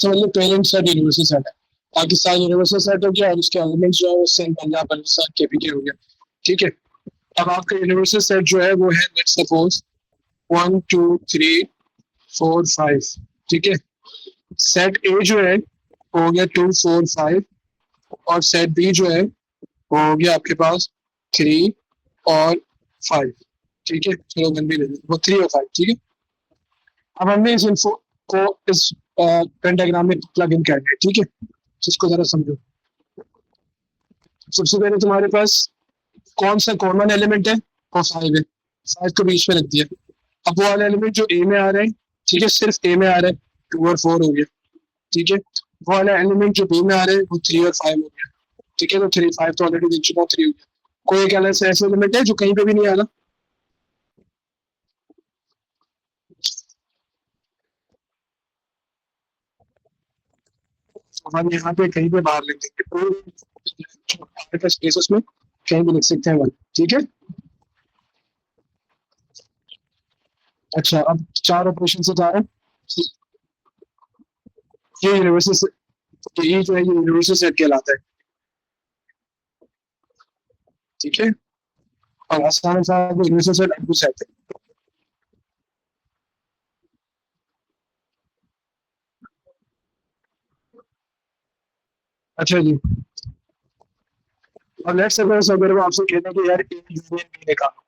समझ लो parent set universal set है, Pakistan universal set हो गया और उसके एलिमेंट्स जो है वो सिंध पंजाब बलूचिस्तान केपीके हो गया। ठीक है, अब आपका यूनिवर्सल सेट जो है वो है लेट्स सपोज 1 2 3 4 5। ठीक है, सेट ए जो है वो हो गया 2 4 5 और सेट बी जो है वो हो गया आपके पास 3 और 5। ठीक है, चलो वन भी ले लो, वो 3 और 5। ठीक है, अब हमने इस इन्फो को इस पेंटाग्राम में प्लग इन करना है। ठीक है, इसको जरा समझो। सबसे पहले तुम्हारे पास कौन सा कॉमन एलिमेंट है, वो 5 है, 5 को बीच में रख दिया। अब वो वाला एलिमेंट जो ए में आ रहा है, ठीक है, सिर्फ ए में आ रहा है, 2 और 4 हो गया। ठीक है, वो वाला एलिमेंट जो बी में आ रहा है वो 3 और 5 हो गया। ठीक है, तो 3 5 तो ऑलरेडी देख चुका हूँ, 3 हो गया। कोई एक ऐसा ऐसा एलिमेंट है जो कहीं पे भी नहीं आ रहा? तो हम यहाँ पे कहीं पे बाहर लिख देंगे, तो हमारे पास स्पेस उसमें कहीं भी लिख सकते हैं वन। ठीक है, अच्छा अब 4 ऑपरेशन से जा रहे हैं। ये यूनिवर्सल, ये जो है ये यूनिवर्सल सेट कहलाता है। ठीक है, और आसान आसान यूनिवर्सल सेट अनडू सेट है। अच्छा जी, और लेट्स सपोज अगर वो आपसे कहते हैं कि यार ए यूनियन बी निकालो,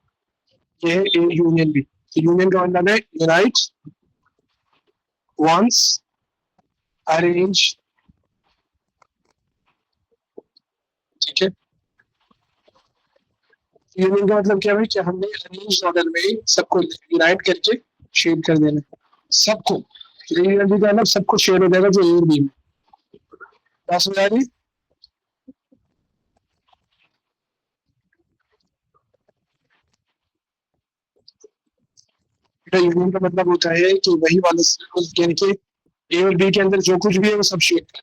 ये है ए यूनियन बी, तो यूनियन का मतलब है यूनाइट, वंस, अरेंज। ठीक है, यूनियन का मतलब क्या है कि हमने अरेंज ऑर्डर में सबको यूनाइट करके शेड कर देना है सबको। यूनियन बी का मतलब सबको शेड हो जाएगा जो ए और बी में। क्या समझ आ रही? यूनियन का मतलब होता है कि वही वाले यानी कि ए और बी के अंदर जो कुछ भी है वो सब शेड कर।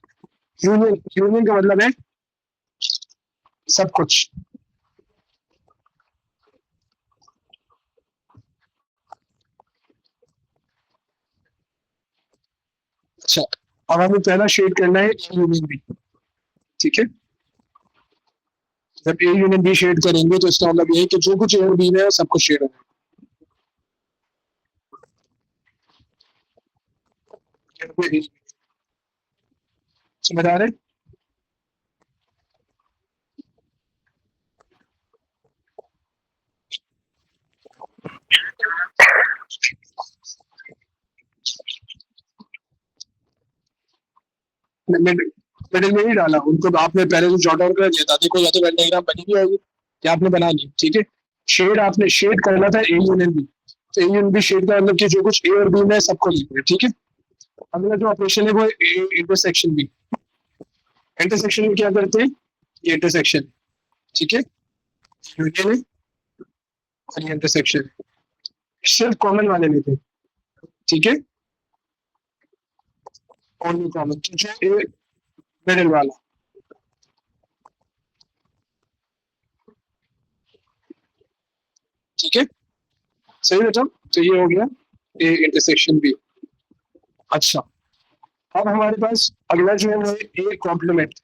यूनियन यूनियन का मतलब है सब कुछ। अच्छा, अब हमें पहला शेड करना है ए यूनियन बी। ठीक है, जब ए यूनियन बी शेड करेंगे तो इसका मतलब ये है कि जो कुछ ए और बी में है सब कुछ शेड होगा। समझ आ रहे? मिडिल में नहीं डाला उनको, आपने पहले तो जॉट डाउन कर दिया था। देखो या तो वेन डायग्राम बनी भी होगी या आपने बना ली। ठीक है, शेड आपने शेड करना था ए यूनियन बी, तो ए यूनियन बी शेड का मतलब कि जो कुछ ए और बी में है सबको लिखना है। ठीक है, अगला जो ऑपरेशन है वो इंटरसेक्शन बी। इंटरसेक्शन में क्या करते हैं, ये इंटरसेक्शन। ठीक है, यूनियन है और ये इंटरसेक्शन, सिर्फ कॉमन वाले लेते हैं। ठीक है, ओनली कॉमन जो मिडिल वाला। ठीक है, सही बेटा, तो ये हो गया ए इंटरसेक्शन बी। अच्छा, अब हमारे पास अगला जो है ए कॉम्प्लीमेंट।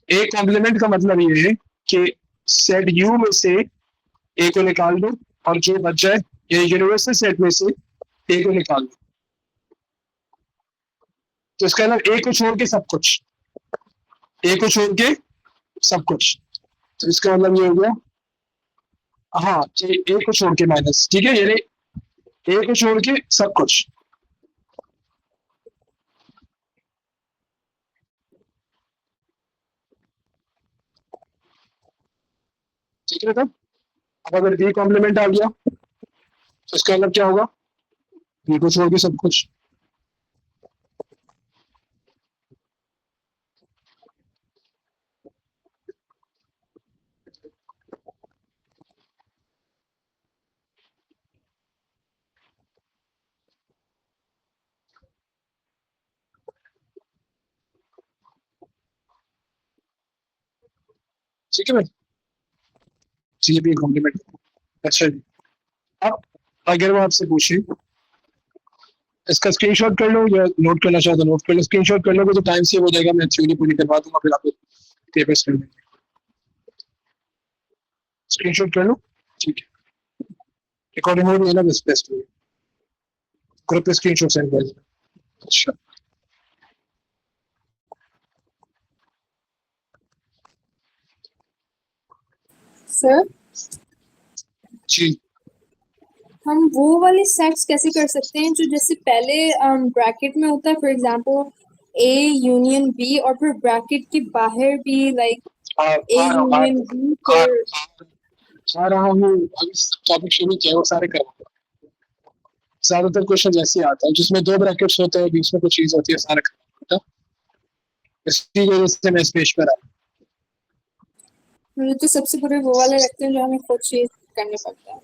ए कॉम्प्लीमेंट का मतलब ये है कि सेट यू में से ए को निकाल दो और जो बच जाए ये यूनिवर्सल सेट में से ए को निकाल दो। तो इसका मतलब ए को छोड़ के सब कुछ, ए को छोड़ के सब कुछ, तो इसका मतलब ये हो गया। हाँ, ए को छोड़ के माइनस। ठीक है, यानी ए को छोड़ के सब कुछ। ठीक है, तब अब अगर बी कॉम्प्लीमेंट आ गया तो इसका मतलब क्या होगा, बी को छोड़ के सब कुछ। ठीक है भाई, सी बी कॉम्प्लीमेंट। अच्छा जी, अब अगर वो आपसे पूछे इसका स्क्रीनशॉट कर लो या नोट करना चाहो तो नोट कर लो। स्क्रीनशॉट कर लोगे तो टाइम सेव हो जाएगा, मैं थ्योरी पूरी करवा दूंगा, फिर आपको पेपर्स कर देंगे। स्क्रीनशॉट कर लो, ठीक है। रिकॉर्डिंग हो रही है ना, बस बेस्ट हो, ग्रुप पे स्क्रीनशॉट सेंड कर देना। अच्छा सर जी, हम वो वाले सेट्स कैसे कर सकते हैं जो जैसे पहले ब्रैकेट में होता है, for example A union B, और फिर ब्रैकेट के बाहर भी लाइक ए यूनियन बी, फिर आ रहा हूँ। अभी टॉपिक शुरू किया वो सारे करवाऊंगा। ज्यादातर क्वेश्चन ऐसे ही आता है जिसमें दो ब्रैकेट्स होते हैं, बीच में कुछ चीज होती है, सारा करवाऊंगा। इसी वजह से मैं इस पेज पर आया। मुझे तो सबसे बुरे वो वाले लगते हैं जो हमें खुद चेज करने पड़ता है।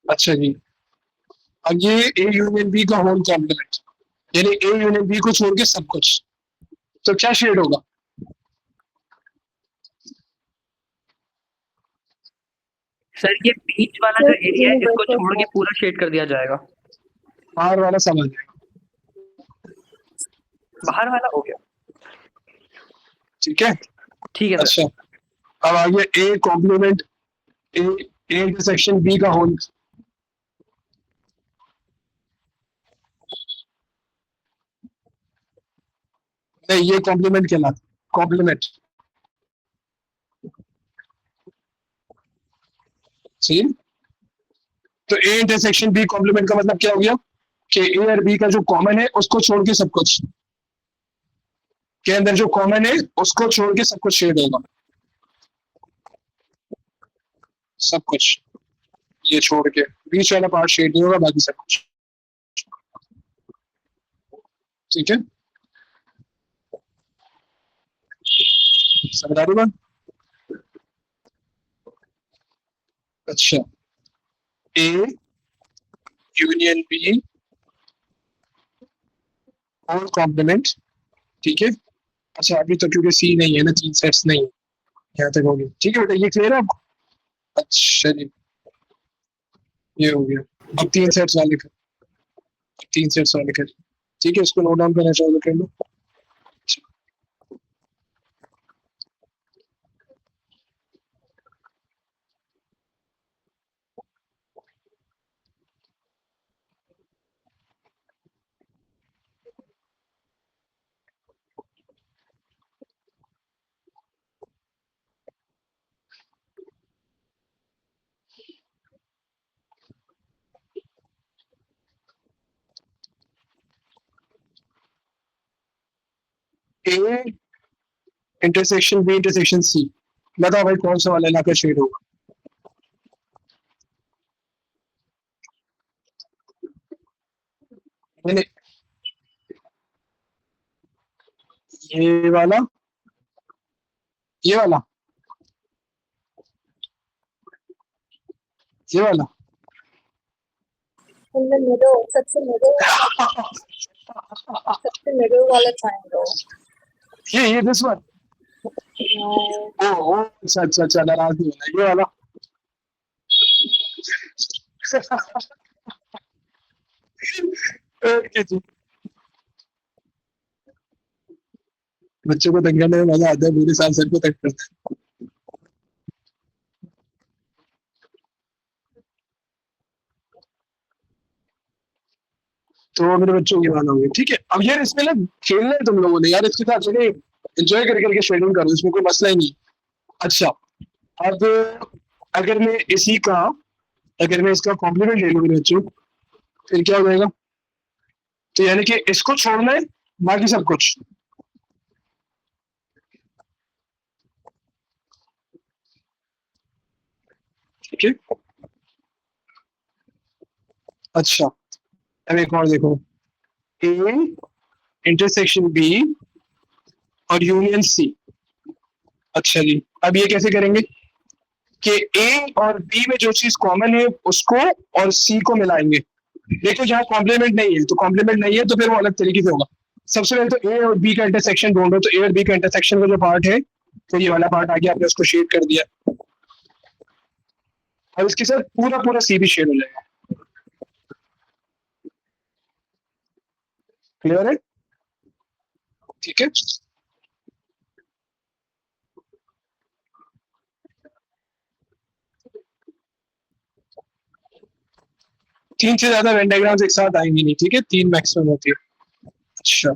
अच्छा जी, अब ये ए यूनियन बी का होल कॉम्प्लीमेंट, यानी ए यूनियन बी को छोड़ के सब कुछ, तो क्या शेड होगा? सर ये बीच वाला जो एरिया है इसको छोड़ के पूरा शेड कर दिया जाएगा। बाहर वाला समझ जाएगा, बाहर वाला हो गया, ठीक है। ठीक है सर। अच्छा अब आगे A complement A intersection B का होल। नहीं, ये कॉम्प्लीमेंट कहलाता, कॉम्प्लीमेंट, सही। तो ए इंटरसेक्शन बी कॉम्प्लीमेंट का मतलब क्या हो गया कि ए और बी का जो कॉमन है उसको छोड़ के सब कुछ, के अंदर जो कॉमन है उसको छोड़ के सब कुछ शेड होगा, सब कुछ ये छोड़ के, बीच वाला पार्ट शेड नहीं होगा, बाकी सब कुछ, ठीक है। समझा दूंगा। अच्छा, ए यूनियन बी और कॉम्प्लीमेंट, ठीक है। अच्छा अभी तो क्योंकि सी नहीं है ना, तीन सेट्स नहीं है, यहाँ तक हो गया, ठीक है बेटा, ये क्लियर है आपको? अच्छा जी, ये हो गया। अब तीन सेट्स वाले कर, तीन सेट्स वाले कर, ठीक है। इसको नोट डाउन करना चाहो तो कर लो। A intersection B intersection C, बताओ भाई कौन सा वाला इलाका शेड होगा? मैंने ये वाला, ये वाला, ये वाला सबसे मिडिल वाला ट्रायंगल, ये दिस वन। ओ अच्छा अच्छा अच्छा, नाराज नहीं होना, ये वाला। ओके जी, बच्चों को तंग करने में मजा आता है, पूरे साल सर को तंग करते हैं। तो मेरे बच्चों की वाला होगी, ठीक है। अब यार इसमें ना खेलना है तुम लोगों ने यार, इसके साथ चले एंजॉय कर करके शेडिंग करो, इसमें कोई मसला ही नहीं। अच्छा अब अगर मैं इसी का, अगर मैं इसका कॉम्प्लीमेंट ले लूँ मेरे बच्चों, फिर क्या हो जाएगा? तो यानी कि इसको छोड़ना है, बाकी सब कुछ, ठीक है। अच्छा अब एक और देखो, ए इंटरसेक्शन बी और यूनियन सी। अच्छा जी, अब ये कैसे करेंगे कि ए और बी में जो चीज कॉमन है उसको और सी को मिलाएंगे। देखो जहाँ कॉम्प्लीमेंट नहीं है तो कॉम्प्लीमेंट नहीं है तो फिर वो अलग तरीके से होगा। सबसे पहले तो ए और बी का इंटरसेक्शन ढूंढो, तो ए और बी का इंटरसेक्शन का जो पार्ट है, तो ये वाला पार्ट आ गया, आपने उसको शेड कर दिया। अब इसके साथ पूरा पूरा सी भी शेड हो जाएगा, क्लियर है? ठीक है, तीन से ज्यादा वेन डायग्राम्स एक साथ आएंगी नहीं, ठीक है, तीन मैक्सिमम होती है। अच्छा,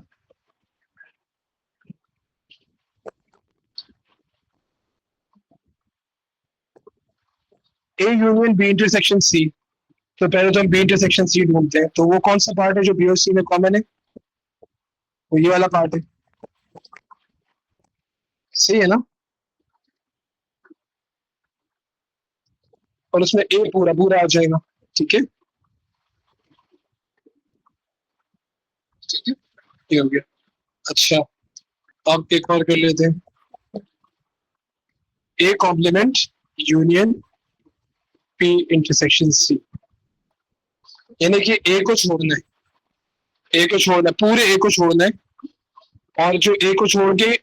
A union B intersection C, तो पहले तो हम बी इंटरसेक्शन सी ढूंढते हैं, तो वो कौन सा पार्ट है जो बी और सी में कॉमन है? वो ये वाला पार्ट है, सही है ना? और उसमें ए पूरा पूरा आ जाएगा, ठीक है, ठीक है, ये हो गया। अच्छा, अब एक और कर लेते हैं, A complement union P intersection C, यानी कि ए को छोड़ना है, ए को छोड़ना है, पूरे ए को छोड़ना है, और जो ए को छोड़ के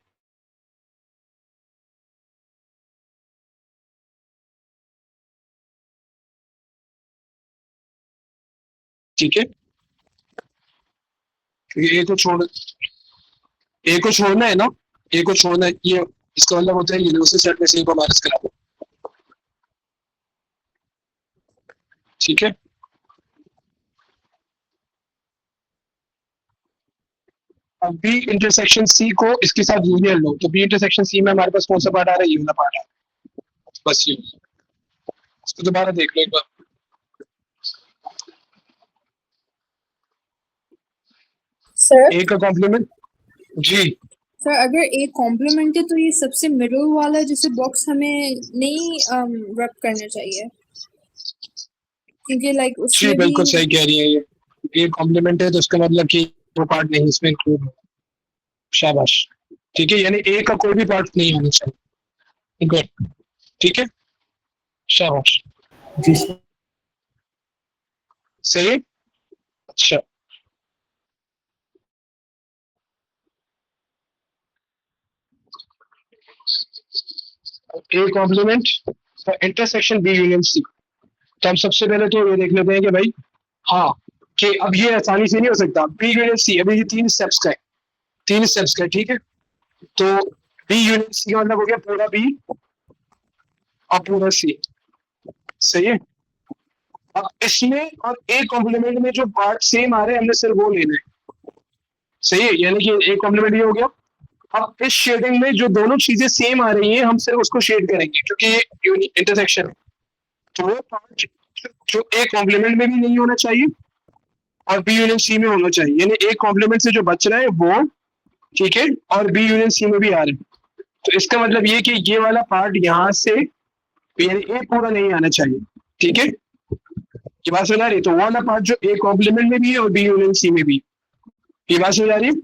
ठीक है, क्योंकि ए को छोड़ना है ना, ए को छोड़ना है, ये इसका मतलब होता है यूनिवर्सल सेट में से ए को माइनस करा दो, ठीक है। अब बी इंटरसेक्शन सी को इसके साथ यूनियन लो, तो बी इंटरसेक्शन सी में हमारे पास कौन सा पार्ट आ रहा है? ये वाला पार्ट आ रहा है, बस ये, इसको दोबारा देख लो एक बार। सर ए का कॉम्प्लीमेंट, जी, सर अगर ए कॉम्प्लीमेंट है तो ये सबसे मिडिल वाला जिसे बॉक्स हमें नहीं रब करना चाहिए, क्योंकि लाइक जी उसमें भी बिल्कुल सही कह रही है ये कॉम्प्लीमेंट है, तो इसका मतलब कि वो पार्ट नहीं इसमें इंक्लूड हो, शाबाश, ठीक है, यानी ए का कोई भी पार्ट नहीं होना चाहिए, गुड, ठीक है, शाबाश, जी सर। सही है? अच्छा, A complement intersection B union C, तो हम सबसे पहले तो ये देख लेते हैं कि भाई, हाँ, कि अब ये आसानी से नहीं हो सकता, बी यूनियन सी, अभी ये तीन स्टेप्स का है, तीन स्टेप्स का है, ठीक है, तो बी यूनियन सी का मतलब हो गया पूरा बी और पूरा सी, सही है। अब इसमें और ए कॉम्प्लीमेंट में जो पार्ट सेम आ रहे हैं हमने सिर्फ वो लेने हैं, सही है, यानी कि ए कॉम्प्लीमेंट ये हो गया। अब इस शेडिंग में जो दोनों चीजें सेम आ रही हैं हम सिर्फ उसको शेड करेंगे, क्योंकि ये इंटरसेक्शन है, तो वो पार्ट जो ए कॉम्प्लीमेंट में भी नहीं होना चाहिए और बी यूनियन सी में होना चाहिए, यानी ए कॉम्प्लीमेंट से जो बच रहा है वो, ठीक है, और बी यूनियन सी में भी आ रहे हैं, तो इसका मतलब ये कि ये वाला पार्ट यहाँ से, यानी ए पूरा नहीं आना चाहिए, ठीक है, ये बात समझ आ रही है? तो वो वाला पार्ट जो ए कॉम्प्लीमेंट में भी है और बी यूनियन सी में भी, ये बात समझ आ रही है?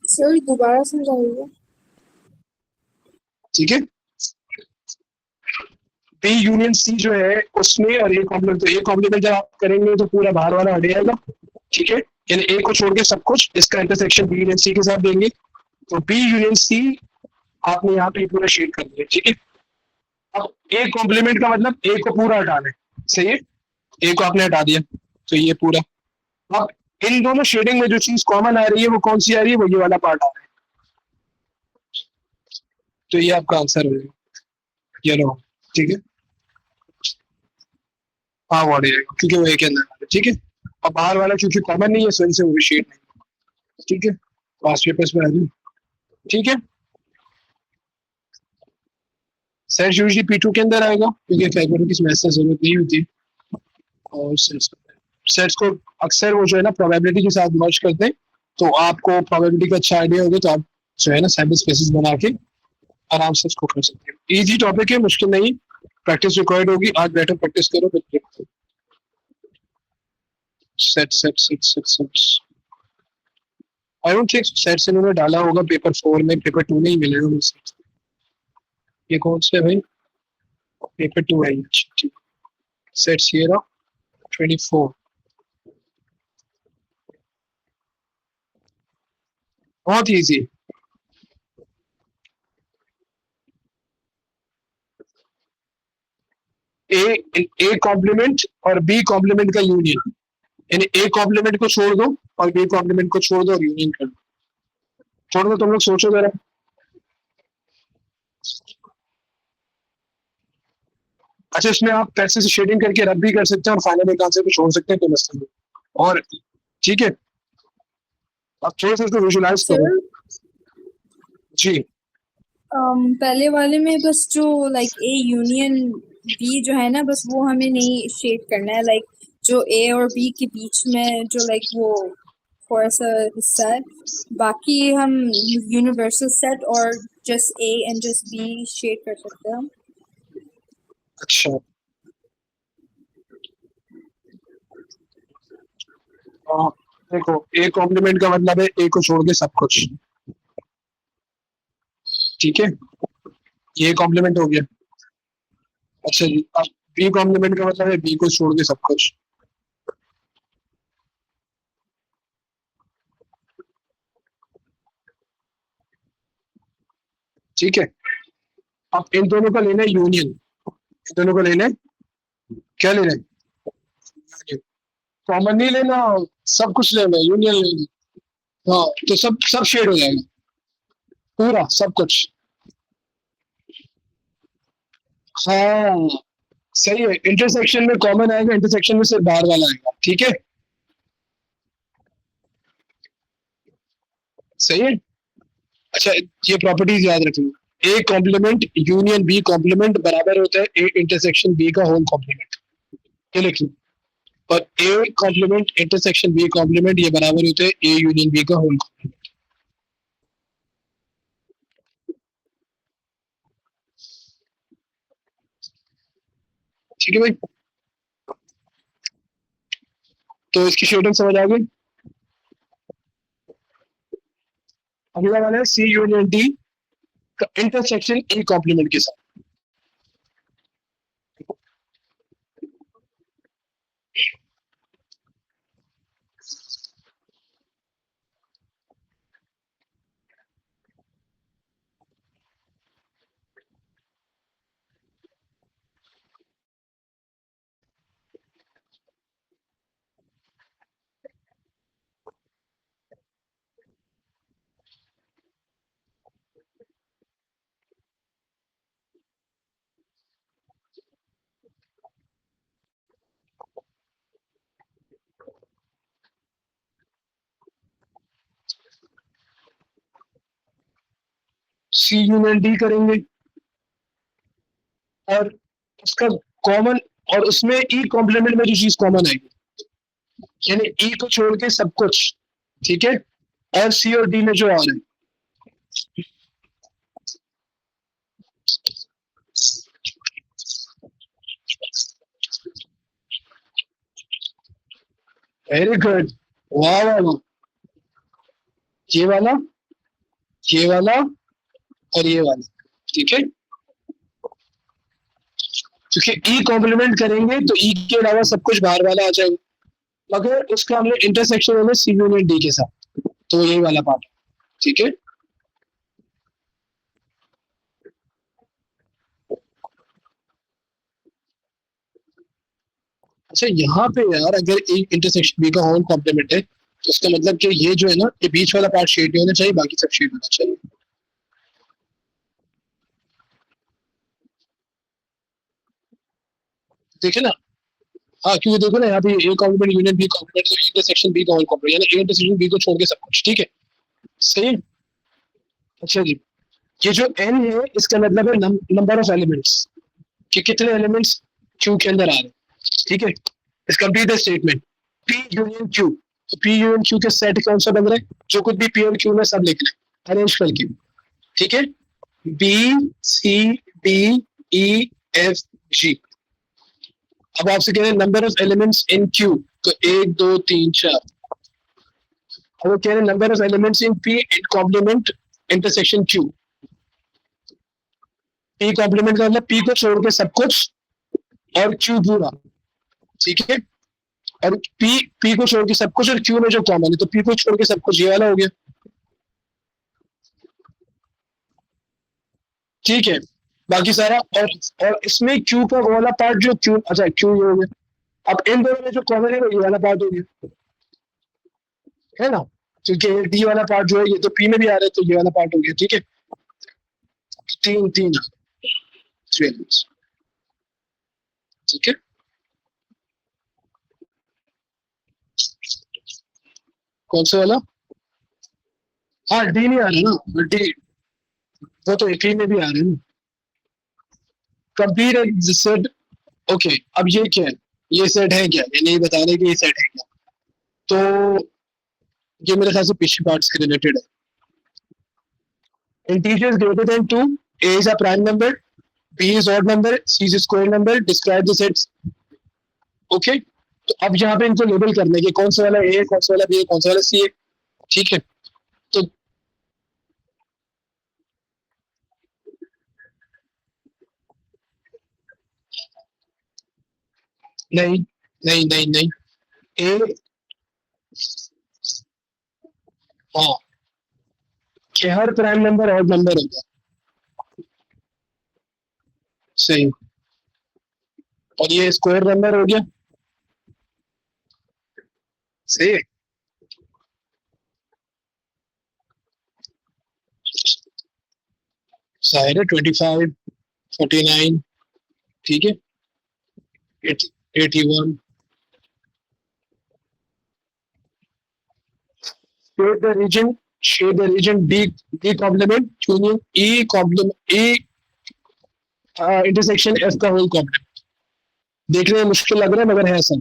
सर दोबारा समझाइए। ठीक है, बी यूनियन सी जो है उसमें और ए कॉम्प्लीमेंट, तो ए कॉम्प्लीमेंट जब आप करेंगे तो पूरा बाहर वाला हट जाएगा, ठीक है, यानी ए को छोड़ के सब कुछ इसका इंटरसेक्शन बी यूनियन सी के साथ देंगे, तो बी यूनियन सी आपने यहाँ पे पूरा शेड कर दिया, ठीक है। अब ए कॉम्प्लीमेंट का मतलब ए को पूरा हटाना है, सही है, ए को आपने हटा दिया, तो ये पूरा, अब इन दोनों शेडिंग में जो चीज कॉमन आ रही है वो कौन सी आ रही है? वो ये वाला पार्ट आ रहा है, तो ये आपका आंसर हो जाएगा, ये लो, ठीक है, हाँ वो आ जाएगा क्योंकि वो ए के अंदर आ रहा है, ठीक है, और बाहर वाला क्योंकि कॉमन नहीं है सो इनसे वो भी शेड नहीं, ठीक है, पास पेपर्स में आ जाए, ठीक है, सेट यूजली P2 के अंदर आएगा क्योंकि फैक्टर की मैथ से जरूरत नहीं होती, और सेट्स को अक्सर वो जो है ना प्रोबेबिलिटी के साथ मर्ज करते हैं, तो आपको प्रोबेबिलिटी का अच्छा आइडिया होगा, तो आप जो है ना सैम्पल स्पेसेस बना के आराम से इसको कर सकते हैं, इजी टॉपिक है, मुश्किल नहीं, प्रैक्टिस रिक्वायर्ड होगी, आज बेटर प्रैक्टिस करो फिर set set set set sets, I don't think sets इन्होंने डाला होगा पेपर 4 में, पेपर 2 में ही मिलेगा मुझे, ये कौन से है भाई? पेपर 2 है ये, सेट्स ये रहा 24, बहुत इजी, ए कॉम्प्लीमेंट और बी कॉम्प्लीमेंट का यूनियन, यानी ए कॉम्प्लीमेंट को छोड़ दो और बी कॉम्प्लीमेंट को छोड़ दो और यूनियन कर दो। छोड़ दो, तुम लोग सोचो जरा। अच्छा, इसमें आप पैसे से शेडिंग करके रब भी कर सकते हैं और फाइनल एक आंसर को छोड़ सकते हैं, तो मसला नहीं। और ठीक है, आप थोड़ा सा इसको विजुलाइज करो। जी पहले वाले में बस जो लाइक ए यूनियन बी जो है ना, बस वो हमें नहीं शेड करना है, लाइक जो ए और बी के बीच में जो लाइक वो थोड़ा सा हिस्सा है, बाकी हम यूनिवर्सल सेट और just A and just B shade कर सकते हैं हम। अच्छा, देखो ए कॉम्प्लीमेंट का मतलब है ए को छोड़ के सब कुछ, ठीक है, ये कॉम्प्लीमेंट हो गया। अच्छा जी, अब बी कॉम्प्लीमेंट का मतलब है बी को छोड़ के सब कुछ। ठीक है, अब इन दोनों का लेना है यूनियन, इन दोनों का लेना है, क्या लेना है, कॉमन नहीं लेना, सब कुछ लेना है, यूनियन लेना है। हाँ, तो सब सब शेड हो जाएगा, पूरा सब कुछ। हाँ सही है, इंटरसेक्शन में कॉमन आएगा, इंटरसेक्शन में सिर्फ बाहर वाला आएगा, ठीक है, सही है। अच्छा, ये प्रॉपर्टीज याद रखना, A complement union B complement बराबर होता है ए इंटरसेक्शन बी का होल कॉम्प्लीमेंट, ये लिखिए। और A complement intersection B complement ये बराबर होते हैं ए यूनियन बी का होल कॉम्प्लीमेंट। ठीक है भाई, तो इसकी शेडिंग समझ आ गई। अगला वाला है सी यूनियन डी का इंटरसेक्शन ए कॉम्प्लीमेंट के साथ। सी यूनियन डी करेंगे और उसका कॉमन, और उसमें ई कॉम्प्लीमेंट में जो चीज कॉमन आएगी, यानी ई को छोड़ के सब कुछ, ठीक है, और सी और डी में जो आ रहा है, वेरी गुड, वाह वाह वाह, ये वाला, ये वाला और ये वाला, ठीक है, क्योंकि ई कॉम्प्लीमेंट करेंगे तो ई के अलावा सब कुछ बाहर वाला आ जाएगा, मगर उसका हमने इंटरसेक्शन होना सी यूनियन डी के साथ, तो यही वाला पार्ट, ठीक है। अच्छा, यहाँ पे यार अगर ए इंटरसेक्शन बी का होल कॉम्प्लीमेंट है, तो उसका मतलब कि ये जो है ना, ये बीच वाला पार्ट शेड नहीं होना चाहिए, बाकी सब शेड होना चाहिए। देखे ना, हाँ, क्योंकि देखो ना यहाँ पे A complement union B complement, तो इंटरसेक्शन बी का होल कॉम्प्लीमेंट, यानी ए इंटरसेक्शन बी को छोड़ के सब कुछ, ठीक है, सही है। अच्छा जी, ये जो एन है इसका मतलब है नंबर ऑफ एलिमेंट्स, कि कितने एलिमेंट्स क्यू के अंदर आ रहे हैं, ठीक है। इसका be the statement P union Q, तो पी यूनियन क्यू के सेट कौन सा बन रहा है, जो कुछ भी पी और क्यू में सब लिखना है अरेंज करके, ठीक है, B C D E F G. अब आपसे कह रहे हैं number of elements in Q, तो 1 2 3 4। अब वो कह रहे हैं number of elements in P in complement intersection Q, P complement का मतलब पी को छोड़ के सब कुछ और क्यू पूरा, ठीक है, और पी पी को छोड़ के सब कुछ और क्यू में जो कॉमन है, तो पी को छोड़ के सब कुछ ये वाला हो गया, ठीक है। बाकी सारा और इसमें क्यू का वो वाला पार्ट जो क्यू, अच्छा क्यू ये हो गया। अब इन दोनों में जो कॉमन है वो ये वाला पार्ट हो गया, है ना, क्योंकि डी वाला पार्ट जो है ये तो पी में भी आ रहा है, तो ये वाला पार्ट हो गया, ठीक है। तीन तीन थ्री एलिमेंट्स, ठीक है। कौन सा वाला? हाँ डी नहीं आ रहा ना, डी वो तो एक ही में भी आ रहा है ना। Complete set, okay. अब ये क्या है, ये सेट है क्या, ये नहीं बता रहे कि ये सेट है क्या, तो ये मेरे ख्याल से पिछले पार्ट्स के रिलेटेड है। Integers greater than 2, a is a prime number, b is odd number, c is square number, describe the sets, okay. तो अब यहाँ पे इनको लेबल करना है कि कौन सा वाला a है, कौन सा वाला b है, कौन सा वाला c है, ठीक है। तो नहीं नहीं नहीं नहीं, a, हाँ, कि हर प्राइम नंबर ऑड नंबर होगा, सही। और ये स्क्वायर नंबर हो गया, सही है। शायद है 25, 49, ठीक है, 81। Shade the region, shade the region D complement union E complement E intersection F का होल कॉम्प्लीमेंट। देखने में मुश्किल लग रहा है मगर है ऐसा।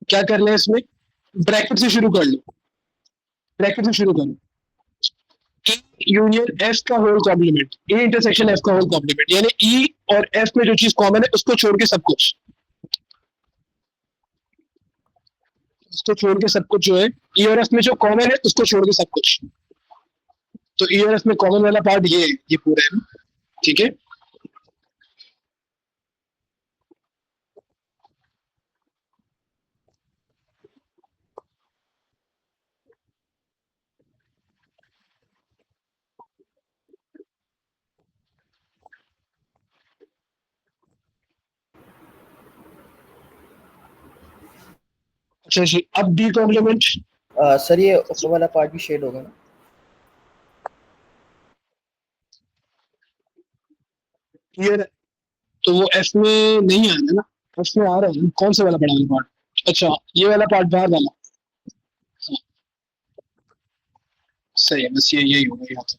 क्या करना है इसमें, ब्रैकेट से शुरू कर लो, ब्रैकेट से शुरू करो। E यूनियन F का whole complement, E intersection F का होल कॉम्प्लीमेंट, यानी E और F में जो चीज कॉमन है उसको छोड़ के सब कुछ, उसको छोड़ के सब कुछ जो है, E और F में जो कॉमन है उसको छोड़ के सब कुछ। तो E और F में कॉमन वाला पार्ट ये है, ये पूरा है, ठीक है। अच्छा जी, अब डी कॉम्प्लीमेंट, सर ये ऊपर वाला पार्ट भी शेड होगा ना? ये तो वो एफ में नहीं आ रहा है ना, एफ में आ रहा है, कौन सा वाला बड़ा वाला पार्ट, अच्छा ये वाला पार्ट बाहर वाला, हाँ, सही है, बस ये यही होगा यहाँ से,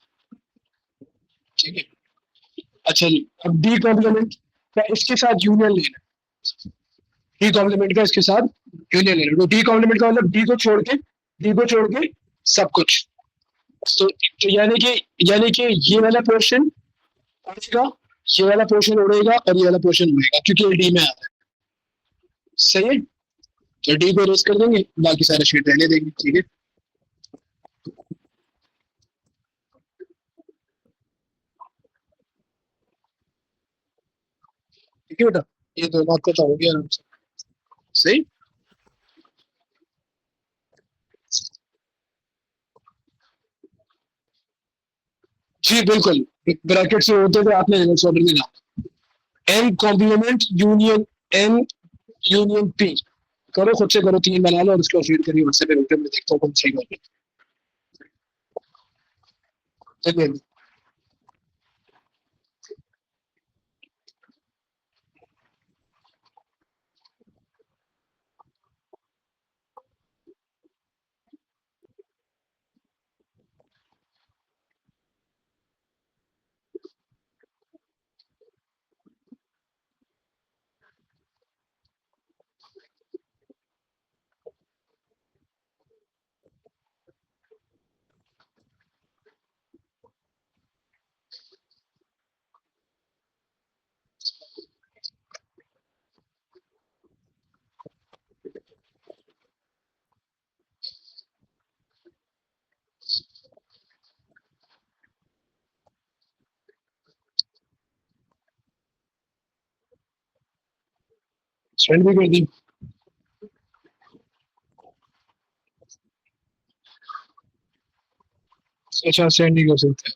ठीक है। अच्छा जी, अब डी कॉम्प्लीमेंट का इसके साथ यूनियन लेना, डी कॉम्प्लीमेंट का इसके साथ यूनियन लेना, तो डी कॉम्प्लीमेंट का मतलब डी को छोड़ के सब कुछ। तो यानी कि ये वाला पोर्शन उड़ेगा, ये वाला पोर्शन उड़ेगा और ये वाला पोर्शन उड़ेगा, क्योंकि ये डी में आ रहा है, सही है। तो डी को रेस कर देंगे, बाकी सारे शीट रहने देंगे, ठीक है। ठीक है बेटा, ये दोनों आपका तो हो गया आराम से, सही। जी बिल्कुल, ब्रैकेट से होते हुए आपने रिवर्स ऑर्डर में डाला, N complement union N union P, करो खुद से करो, 3 बना लो और उसको फीड करिए व्हाट्सएप पे, मैं देखता हूँ कौन सही बात है। चलिए सेंड भी कर दी, अच्छा सेंड नहीं कर सकते,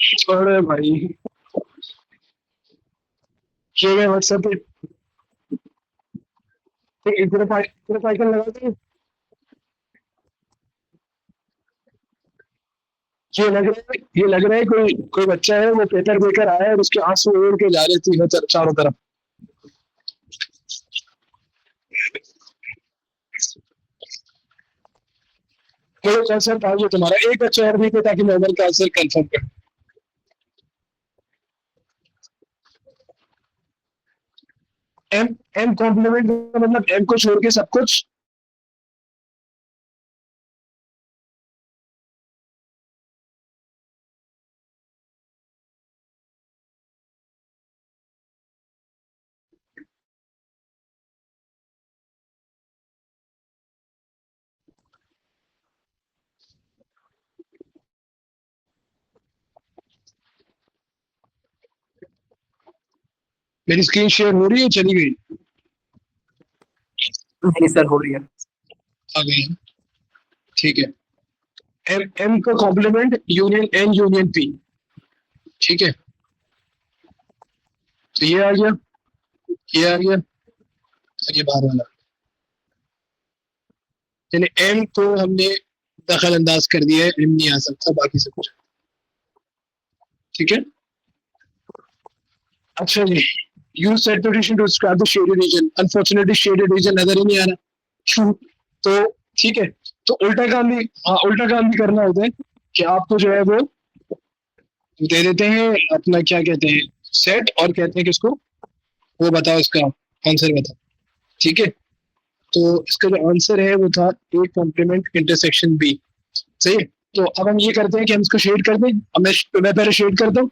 अरे भाई, ये मैं व्हाट्सएप पे तेरे साइकिल लगा के ये लग रहा है कोई कोई बच्चा है, वो पेपर देकर आया है और उसके आंसू उड़ के जा रहे थे चारों तरफ। चलो आंसर था ये तुम्हारा, एक बच्चा और भी थे ताकि मैं का आंसर कंफर्म कर। एम एम कॉम्प्लीमेंट का मतलब एम को छोड़ के सब कुछ। मेरी स्क्रीन शेयर हो रही है, चली गई? नहीं सर, हो रही है। आ गई है। ठीक है। एम एम का complement union N union P. ठीक है, तो ये आ गया, ये आ गया, और ये बाहर वाला। यानी एम को हमने दखल अंदाज कर दिया है, एम नहीं आ सकता, बाकी सब कुछ। ठीक है। अच्छा जी, use set notation to describe the shaded region. Unfortunately shaded region नजर ही नहीं आ रहा। तो ठीक है, तो उल्टा काम भी, हाँ उल्टा काम भी करना होता है कि आपको जो है वो दे देते हैं अपना, क्या कहते हैं, सेट, और कहते हैं कि इसको वो बताओ, इसका आंसर बताओ। ठीक है, तो इसका जो आंसर है वो था ए कॉम्प्लीमेंट इंटरसेक्शन बी। सही है। तो अब हम ये करते हैं कि हम इसको शेड कर दें। अब मैं पहले शेड करता हूँ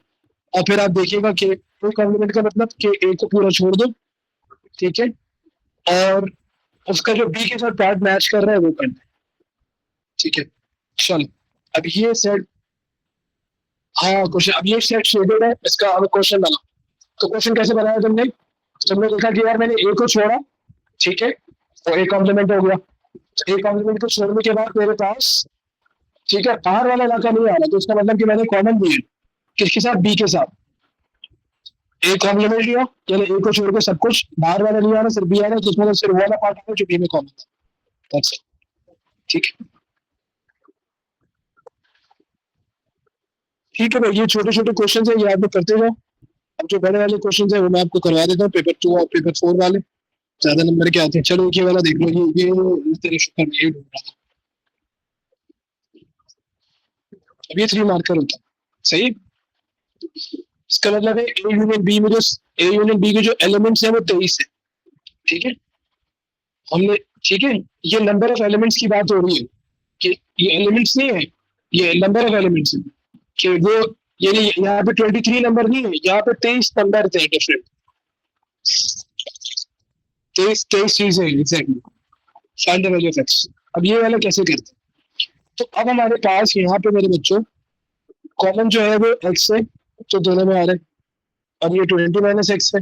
और फिर आप देखिएगा कि ए कॉम्प्लीमेंट का मतलब कि ए को पूरा छोड़ दो। ठीक है, और उसका जो बी के साथ पार्ट मैच कर रहा है वो करना है। ठीक है, चलो अब ये सेट, हाँ क्वेश्चन, अब ये सेट शेडेड है, इसका अब क्वेश्चन बना। तो क्वेश्चन कैसे बनाया तुमने? तुमने देखा कि यार मैंने ए को छोड़ा, ठीक है, तो ए कॉम्प्लीमेंट हो गया। तो ए कॉम्प्लीमेंट को छोड़ने के बाद मेरे पास, ठीक है, बाहर वाला इलाका नहीं आ रहा, तो इसका मतलब कि मैंने कॉमन दिया किसके साथ, बी के साथ। ए कॉम्प्लीमेंट लिया, यानी ए को छोड़ के सब कुछ, बाहर वाला नहीं आ रहा, सिर्फ बी आ रहा है, जिसमें सिर्फ वाला पार्ट आ रहा है जो बी में कॉमन था। That's it. ठीक है, ठीक है भाई, ये छोटे छोटे क्वेश्चन है, ये आप लोग करते जाओ। अब जो बड़े वाले क्वेश्चन है वो मैं आपको करवा देता हूँ, पेपर 2 और पेपर 4 वाले ज्यादा नंबर के आते हैं। चलो ये वाला देख लो, ये तेरे शुक्र में ये ढूंढ रहा था। अब ये 3 मार्कर होता है, सही। इसका मतलब है ए यूनियन बी में जो, ए यूनियन बी के जो एलिमेंट्स है वो 23 है। ठीक है, हमने, ठीक है, ये नंबर ऑफ एलिमेंट्स की बात हो रही है कि ये एलिमेंट्स नहीं है, ये नंबर ऑफ एलिमेंट्स है कि वो, यानी यहाँ पे 23 नंबर नहीं है, यहाँ पे 23 नंबर थे डिफरेंट। 23 चीजें exactly. Find the value of x. अब ये वाला कैसे करते हैं? तो अब हमारे पास यहाँ पे मेरे बच्चों कॉमन जो है वो एक्स है, तो दोनों में आ रहा है, और ये 20 - x है,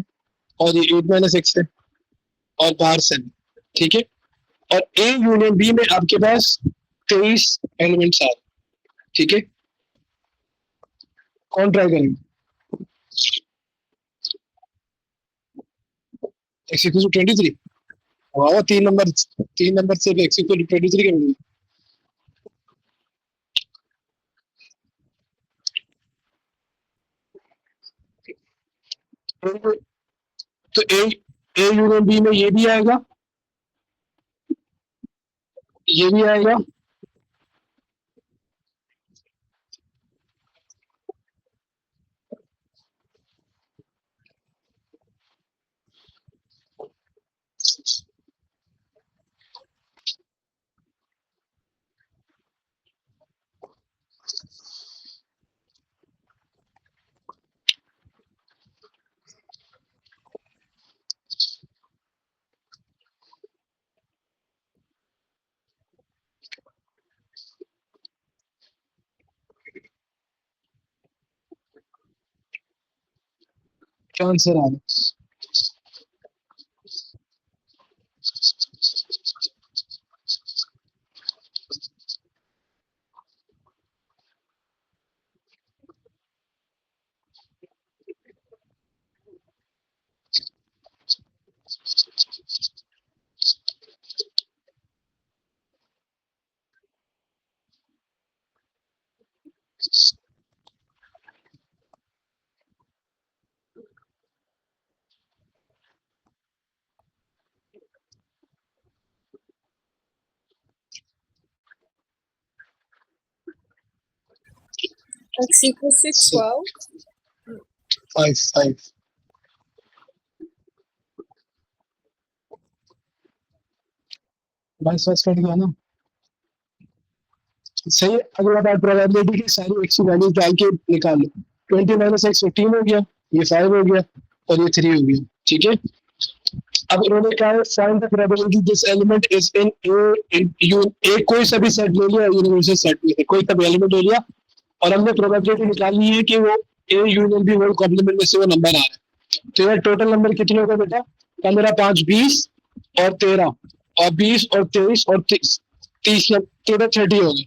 और ये 8 - x है, और बाहर से। ठीक है, और ए यूनियन बी में आपके पास 23 एलिमेंट्स आ रहे हैं। ठीक है, कौन ट्राई करेंगे? X equal to 23। वाह, 3 नंबर से एक्स इक्वल टू 23 कर देंगे। तो ए यूनियन बी में ये भी आएगा, ये भी आएगा, क्या आंसर आ रहा है? x equals to 12. 5 बाईस पास कट गया ना, सही है। अगला बात प्रोबेबिलिटी की सारी एक्स की वैल्यू डाल के निकाल लो। 20 माइनस एक्स 15 हो गया, ये 5 हो गया और ये 3 हो गया, ठीक है। अब इन्होंने कहा है find the probability this element is in A कोई सा भी सेट ले लिया, यूनिवर्सल सेट में से कोई सा भी एलिमेंट ले लिया और हमने प्रोबेबिलिटी निकालनी है कि वो A union B whole complement में से वो नंबर आ रहा है। तो यार टोटल नंबर कितने होगा बेटा? 15 5 20 और 13 और 20 और 23 और 30 टोटल 30 हो गए।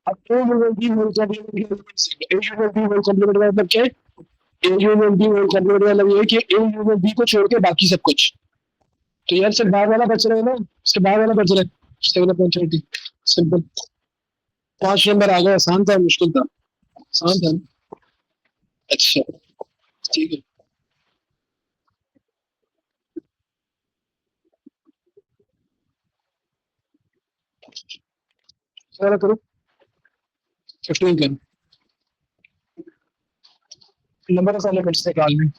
अब A union B whole complement का मतलब क्या है? A union B whole complement का मतलब ये है कि ए यूनियन बी को छोड़ के बाकी सब कुछ। तो यार सिर्फ बाहर वाला बच रहा है ना, इसके बाहर वाला बच रहा है। सिंपल 5 नंबर आ गया। आसान था मुश्किल था? आसान था ना? अच्छा ठीक है। क्या करो 15 करो नंबर साले बचते काल में।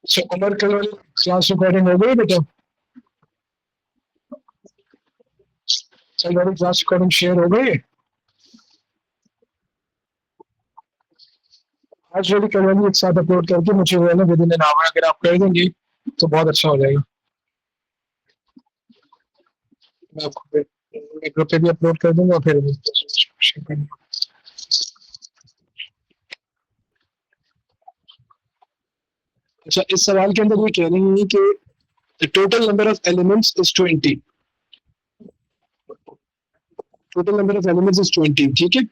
अच्छा उमर कल वाली क्लास रिकॉर्डिंग हो गई बेटा? कल वाली क्लास रिकॉर्डिंग शेयर हो गई? आज वाली कल वाली एक साथ अपलोड करके मुझे वो है ना विद इन एन आवर अगर आप कर देंगे तो बहुत अच्छा हो जाएगा। मैं आपको एक ग्रुप पे भी अपलोड कर दूंगा फिर शेयर कर दूंगा। अच्छा इस सवाल के अंदर ये कह रही है कि the total number of elements is 20। total number of elements is 20, ठीक है।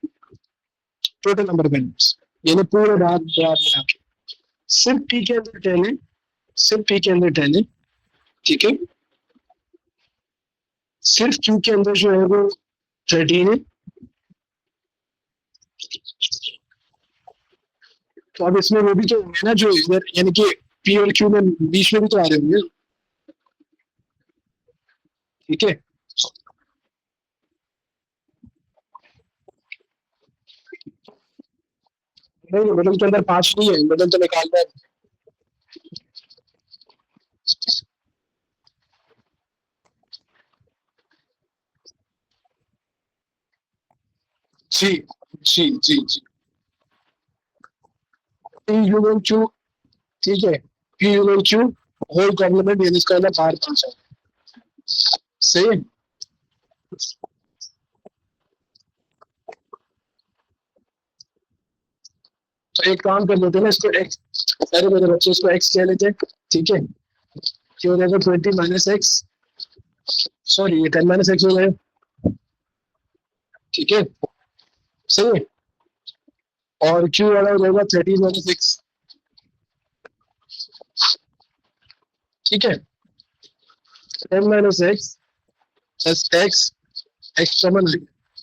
total number of elements यानी पूरे रात मिला के सिर्फ पी के अंदर 10 है, सिर्फ पी के अंदर 10 है, ठीक है। सिर्फ क्यू के अंदर जो है वो 13 है। तो अब इसमें वो भी तो होंगे ना जो इधर यानी कि पी और क्यू में बीच में भी तो आ रहे होंगे, ठीक है। नहीं मिडल के अंदर 5 नहीं है, मिडल तो निकालना है। जी जी जी जी पी यूनियन क्यू, ठीक है। P union Q whole complement यानी इसका अंदर बाहर 5 है, सही है। तो एक काम कर लेते हैं ना इसको एक्स, अरे मेरे बच्चे इसको एक्स कह लेते हैं, ठीक है। क्यों हो जाएगा 20 माइनस एक्स, सॉरी ये 10 माइनस एक्स हो जाएगा, ठीक है सही है। और क्यू वाला हो जाएगा 13 माइनस एक्स, ठीक है। 10 minus X plus X, X common है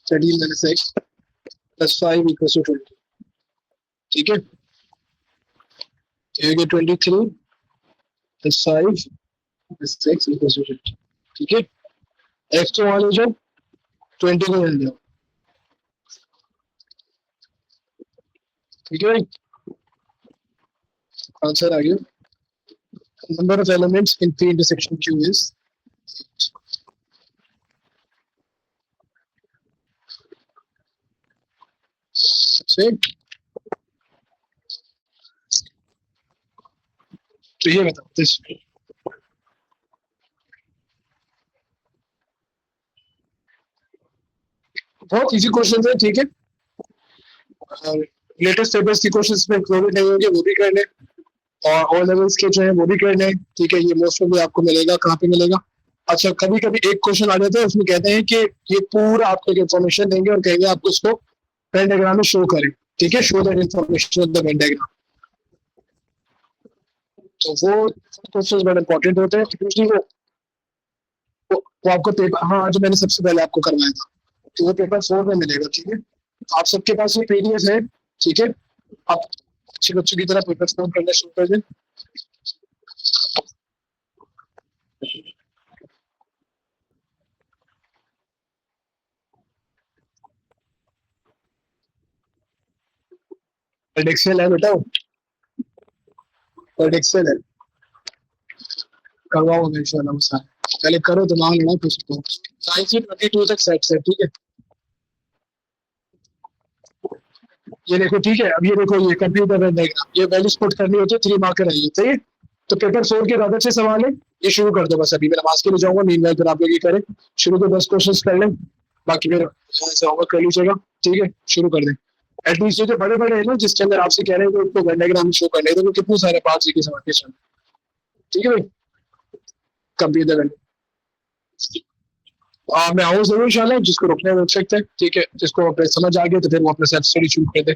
13 minus X plus 5 equal to 20, ठीक है। ये 23 प्लस 5 प्लस 6 इक्वल्स टू 50। ठीक है, एक्स तो वहां ले जाओ, 20 को ले जाओ। ठीक है भाई, आंसर आ गया। Number of elements in P intersection Q is 6। तो ये बताओ दिस बहुत इजी क्वेश्चन है। ठीक है, लेटेस्ट पेपर्स की क्वेश्चंस में इंक्लूडेड नहीं होंगे, वो भी कर लें, और ऑल लेवल्स के जो है वो भी कर लें। ठीक है, ये मोस्ट ऑफ आपको मिलेगा, कहाँ पे मिलेगा? अच्छा, कभी कभी एक क्वेश्चन आ जाता है, उसमें कहते हैं कि ये पूरा आपको इन्फॉर्मेशन देंगे और कहेंगे आपको उसको पेन डायग्राम में शो करें। ठीक है, show that information on the Venn diagram. तो वो क्वेश्चंस बड़े इंपॉर्टेंट होते हैं। यूजुअली वो आपको पेपर, हाँ, जो मैंने सबसे पहले आपको करवाया था, तो वो पेपर 4 में मिलेगा। ठीक है, आप सबके पास ये पीडीएफ है। ठीक है, आप अच्छे बच्चों की तरह पेपर 4 करना शुरू कर दें। एक्सेल है बेटा, एक्सेल है, करवाओ इंशाल्लाह सारा। पहले करो, दिमाग लड़ाओ, फिर करो। 9 से 22 तक सेट्स है। ठीक है, ये देखो। ठीक है, अब ये देखो, ये कंप्यूटर में डायग्राम, ये वैल्यूज पुट करनी होती है, 3 मार्कर है ये। सही है, तो पेपर 4 के ज्यादा अच्छे सवाल है, ये शुरू कर दो। बस अभी मैं नमाज के लिए जाऊंगा, मीनवाइल फिर आप लोग ये करें, शुरू तो 10 क्वेश्चन कर लें, बाकी फिर होमवर्क कर लीजिएगा। ठीक है, शुरू कर दें। एटलीस्ट ये जो बड़े बड़े हैं ना, जिसके अंदर आपसे कह रहे हैं कि उसको डायग्राम शो करने, तो कितने सारे पार्ट्स के समझ के चल। ठीक है भाई, कंप्यूटर में मैं आऊँ जरूर इंशाल्लाह। जिसको रुकना है वो रुक सकते हैं। ठीक है, जिसको अपने समझ आ गया तो फिर वो अपने सेल्फ स्टडी शुरू कर दे।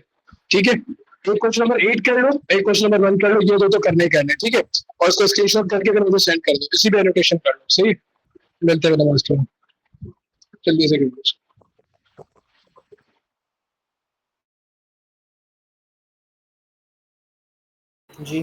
ठीक है, एक क्वेश्चन नंबर 8 कर लो, एक क्वेश्चन नंबर 1 कर लो, ये दो तो करने ही करने। ठीक है, और इसको स्क्रीनशॉट करके अगर मुझे सेंड कर दो, इसी पे एनोटेशन कर लो। सही, मिलते हैं नमाज के बाद। जल्दी से करो। जी।